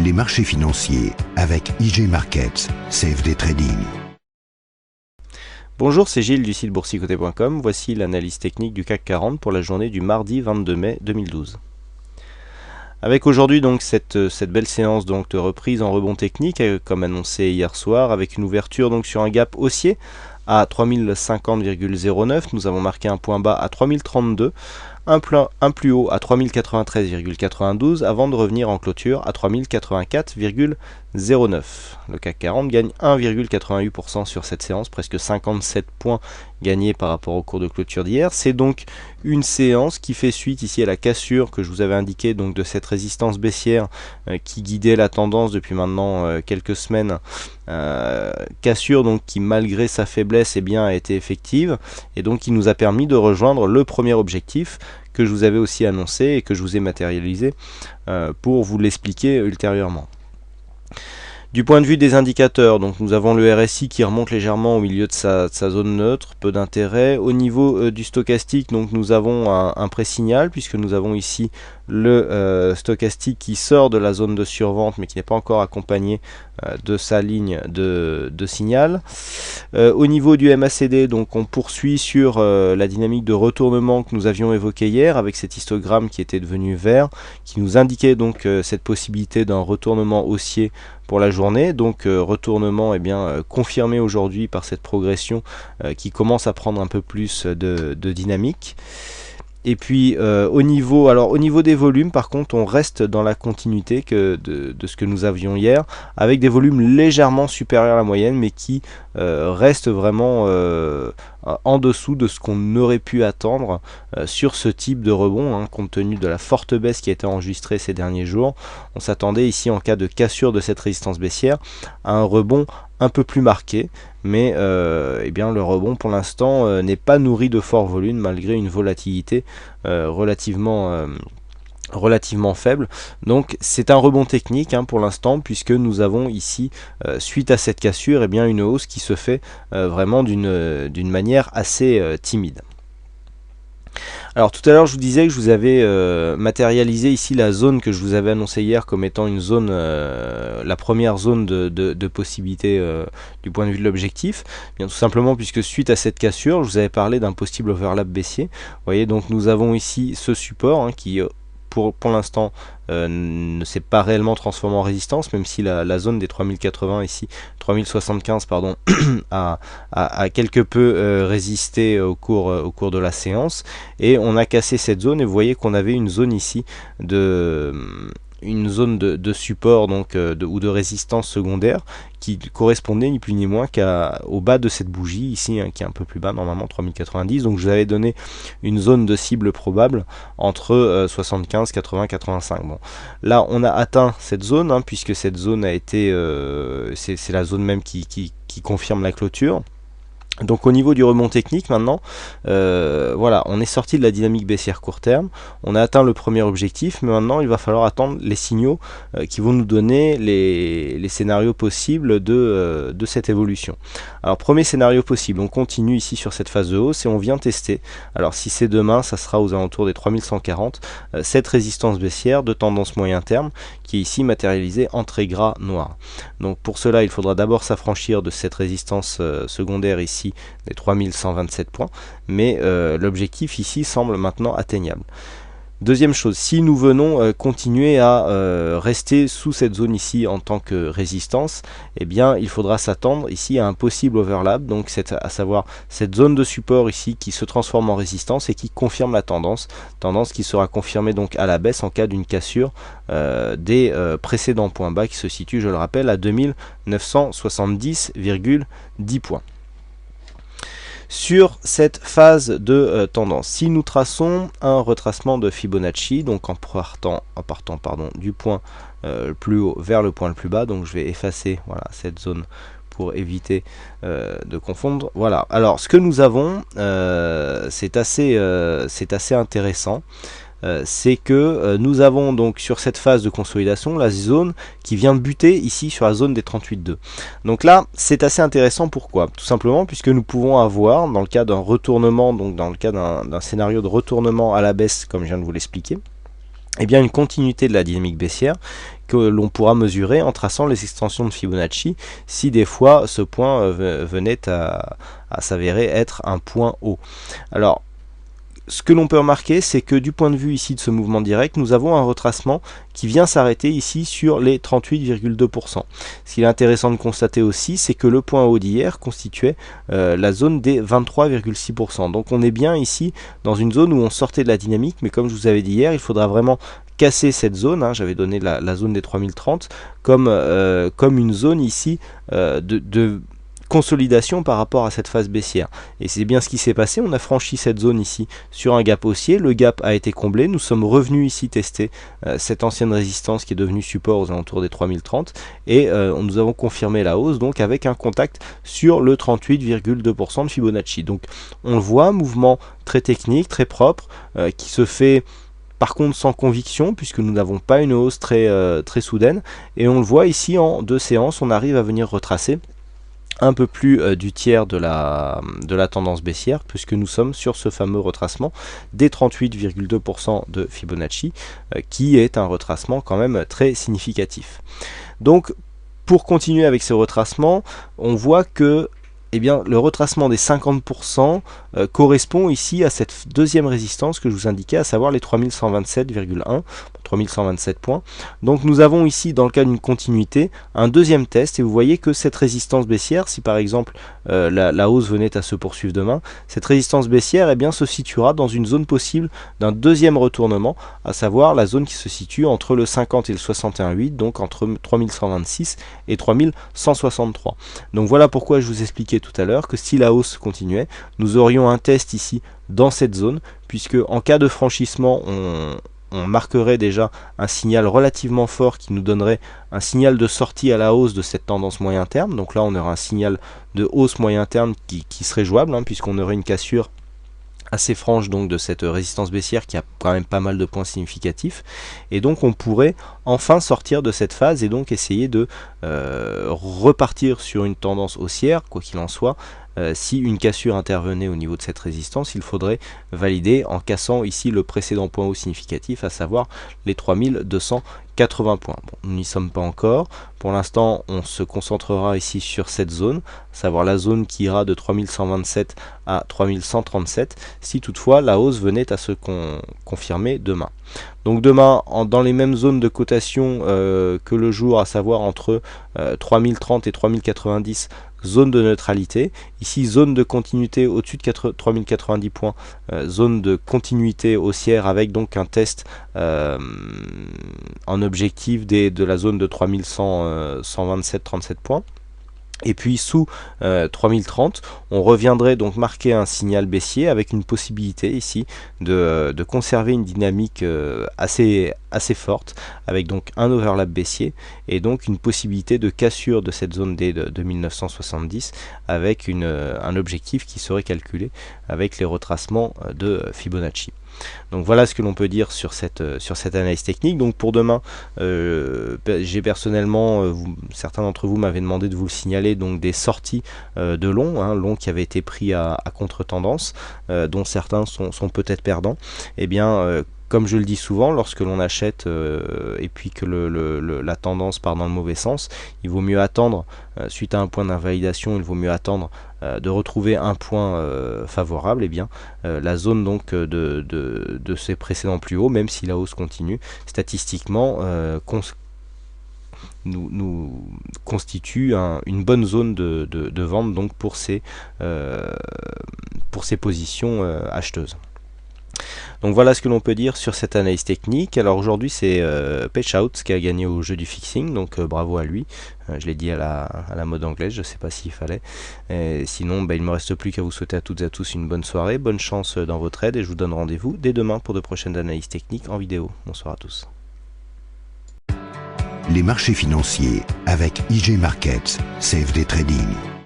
les marchés financiers avec IG Markets, CFD Trading. Bonjour, c'est Gilles du site boursicoté.com. Voici l'analyse technique du CAC 40 pour la journée du mardi 22 mai 2012. Avec aujourd'hui donc cette belle séance donc de reprise en rebond technique, comme annoncé hier soir, avec une ouverture donc sur un gap haussier à 3050,09. Nous avons marqué un point bas à 3032. Un plus haut à 3093,92 avant de revenir en clôture à 3084,09. Le CAC 40 gagne 1,88% sur cette séance, presque 57 points gagnés par rapport au cours de clôture d'hier. C'est donc une séance qui fait suite ici à la cassure que je vous avais indiquée donc de cette résistance baissière qui guidait la tendance depuis maintenant quelques semaines. Cassure donc qui malgré sa faiblesse a été effective et donc qui nous a permis de rejoindre le premier objectif que je vous avais aussi annoncé et que je vous ai matérialisé pour vous l'expliquer ultérieurement. Du point de vue des indicateurs, donc nous avons le RSI qui remonte légèrement au milieu de sa zone neutre, peu d'intérêt. Au niveau du stochastique, donc nous avons un pré-signal puisque nous avons ici le stochastique qui sort de la zone de survente mais qui n'est pas encore accompagné de sa ligne de signal. Au niveau du MACD, donc on poursuit sur la dynamique de retournement que nous avions évoqué hier avec cet histogramme qui était devenu vert, qui nous indiquait donc cette possibilité d'un retournement haussier pour la journée, donc retournement confirmé aujourd'hui par cette progression qui commence à prendre un peu plus de dynamique. Et puis au niveau des volumes, par contre, on reste dans la continuité de ce que nous avions hier, avec des volumes légèrement supérieurs à la moyenne, mais qui restent vraiment en dessous de ce qu'on aurait pu attendre sur ce type de rebond, compte tenu de la forte baisse qui a été enregistrée ces derniers jours. On s'attendait ici, en cas de cassure de cette résistance baissière, à un rebond un peu plus marqué, mais le rebond pour l'instant n'est pas nourri de fort volume malgré une volatilité relativement faible. Donc c'est un rebond technique pour l'instant, puisque nous avons ici suite à cette cassure une hausse qui se fait vraiment d'une manière assez timide. Alors tout à l'heure je vous disais que je vous avais matérialisé ici la zone que je vous avais annoncé hier comme étant une zone, la première zone de possibilité du point de vue de l'objectif. Bien tout simplement puisque suite à cette cassure, je vous avais parlé d'un possible overlap baissier. Vous voyez, donc nous avons ici ce support qui pour l'instant ne s'est pas réellement transformé en résistance, même si la zone des 3080 ici, 3075 pardon, a quelque peu résisté au cours de la séance, et on a cassé cette zone, et vous voyez qu'on avait une zone ici de support donc ou de résistance secondaire qui correspondait ni plus ni moins qu'au bas de cette bougie ici qui est un peu plus bas, normalement 3090. Donc je vous avais donné une zone de cible probable entre 75, 80, 85. Bon, là on a atteint cette zone puisque cette zone a été c'est la zone même qui confirme la clôture. Donc au niveau du rebond technique maintenant, voilà, on est sorti de la dynamique baissière court terme, on a atteint le premier objectif, mais maintenant il va falloir attendre les signaux qui vont nous donner les scénarios possibles de cette évolution. Alors premier scénario possible, on continue ici sur cette phase de hausse et on vient tester. Alors si c'est demain, ça sera aux alentours des 3140, cette résistance baissière de tendance moyen terme qui est ici matérialisée en très gras noir. Donc pour cela, il faudra d'abord s'affranchir de cette résistance secondaire ici des 3127 points, mais l'objectif ici semble maintenant atteignable. Deuxième chose, si nous venons continuer à rester sous cette zone ici en tant que résistance, il faudra s'attendre ici à un possible overlap, donc à savoir cette zone de support ici qui se transforme en résistance et qui confirme la tendance qui sera confirmée donc à la baisse en cas d'une cassure des précédents points bas qui se situent, je le rappelle, à 2970,10 points. Sur cette phase de tendance, si nous traçons un retracement de Fibonacci, donc en partant du point le plus haut vers le point le plus bas, donc je vais effacer cette zone pour éviter de confondre. Voilà, alors ce que nous avons, c'est assez intéressant. C'est que nous avons donc sur cette phase de consolidation la zone qui vient de buter ici sur la zone des 38,2. Donc là c'est assez intéressant. Pourquoi? Tout simplement puisque nous pouvons avoir, dans le cas d'un retournement, donc dans le cas d'un scénario de retournement à la baisse comme je viens de vous l'expliquer, eh bien une continuité de la dynamique baissière que l'on pourra mesurer en traçant les extensions de Fibonacci si des fois ce point venait à s'avérer être un point haut. Alors, ce que l'on peut remarquer, c'est que du point de vue ici de ce mouvement direct, nous avons un retracement qui vient s'arrêter ici sur les 38,2%. Ce qu'il est intéressant de constater aussi, c'est que le point haut d'hier constituait la zone des 23,6%. Donc on est bien ici dans une zone où on sortait de la dynamique, mais comme je vous avais dit hier, il faudra vraiment casser cette zone, hein, j'avais donné la zone des 3030 comme une zone ici de consolidation par rapport à cette phase baissière. Et c'est bien ce qui s'est passé, on a franchi cette zone ici sur un gap haussier, le gap a été comblé, nous sommes revenus ici tester cette ancienne résistance qui est devenue support aux alentours des 3030 et nous avons confirmé la hausse donc avec un contact sur le 38,2% de Fibonacci. Donc on le voit, mouvement très technique, très propre, qui se fait par contre sans conviction puisque nous n'avons pas une hausse très soudaine, et on le voit ici en 2 séances, on arrive à venir retracer un peu plus du tiers de la tendance baissière puisque nous sommes sur ce fameux retracement des 38,2% de Fibonacci qui est un retracement quand même très significatif. Donc pour continuer avec ce retracement, on voit que le retracement des 50% correspond ici à cette deuxième résistance que je vous indiquais, à savoir les 3127,1, 3127 points. Donc nous avons ici, dans le cas d'une continuité, un deuxième test, et vous voyez que cette résistance baissière, si par exemple la hausse venait à se poursuivre demain, cette résistance baissière se situera dans une zone possible d'un deuxième retournement, à savoir la zone qui se situe entre le 50 et le 61,8, donc entre 3126 et 3163. Donc voilà pourquoi je vous expliquais tout à l'heure que si la hausse continuait, nous aurions un test ici dans cette zone, puisque en cas de franchissement, on marquerait déjà un signal relativement fort qui nous donnerait un signal de sortie à la hausse de cette tendance moyen terme. Donc là on aura un signal de hausse moyen terme qui serait jouable, hein, puisqu'on aurait une cassure assez franche donc de cette résistance baissière qui a quand même pas mal de points significatifs, et donc on pourrait enfin sortir de cette phase et donc essayer de repartir sur une tendance haussière, quoi qu'il en soit. Si une cassure intervenait au niveau de cette résistance, il faudrait valider en cassant ici le précédent point haut significatif, à savoir les 3280 points. Bon, nous n'y sommes pas encore. Pour l'instant, on se concentrera ici sur cette zone, à savoir la zone qui ira de 3127 à 3137, si toutefois la hausse venait à se confirmer demain. Donc demain, dans les mêmes zones de cotation que le jour, à savoir entre 3030 et 3090, zone de neutralité. Ici, zone de continuité au-dessus de 3090 points, zone de continuité haussière avec donc un test en objectif de la zone de 3127-37 points. Et puis sous 3030, on reviendrait donc marquer un signal baissier avec une possibilité ici de conserver une dynamique assez forte, avec donc un overlap baissier et donc une possibilité de cassure de cette zone D de 1970 avec un objectif qui serait calculé avec les retracements de Fibonacci. Donc voilà ce que l'on peut dire sur cette analyse technique. Donc pour demain, j'ai personnellement, certains d'entre vous m'avaient demandé de vous le signaler, donc des sorties de long, hein, long qui avaient été pris à contre-tendance, dont certains sont peut-être perdants. Et bien comme je le dis souvent, lorsque l'on achète et puis que la tendance part dans le mauvais sens, il vaut mieux attendre, suite à un point d'invalidation, il vaut mieux attendre de retrouver un point favorable, et bien la zone donc de ces précédents plus hauts, même si la hausse continue, statistiquement nous constitue une bonne zone de vente donc pour ces positions acheteuses. Donc voilà ce que l'on peut dire sur cette analyse technique. Alors aujourd'hui c'est Pageout qui a gagné au jeu du fixing, donc bravo à lui. Je l'ai dit à la mode anglaise, je ne sais pas s'il fallait. Sinon il ne me reste plus qu'à vous souhaiter à toutes et à tous une bonne soirée, bonne chance dans vos trades, et je vous donne rendez-vous dès demain pour de prochaines analyses techniques en vidéo. Bonsoir à tous. Les marchés financiers avec IG Markets, CFD Trading.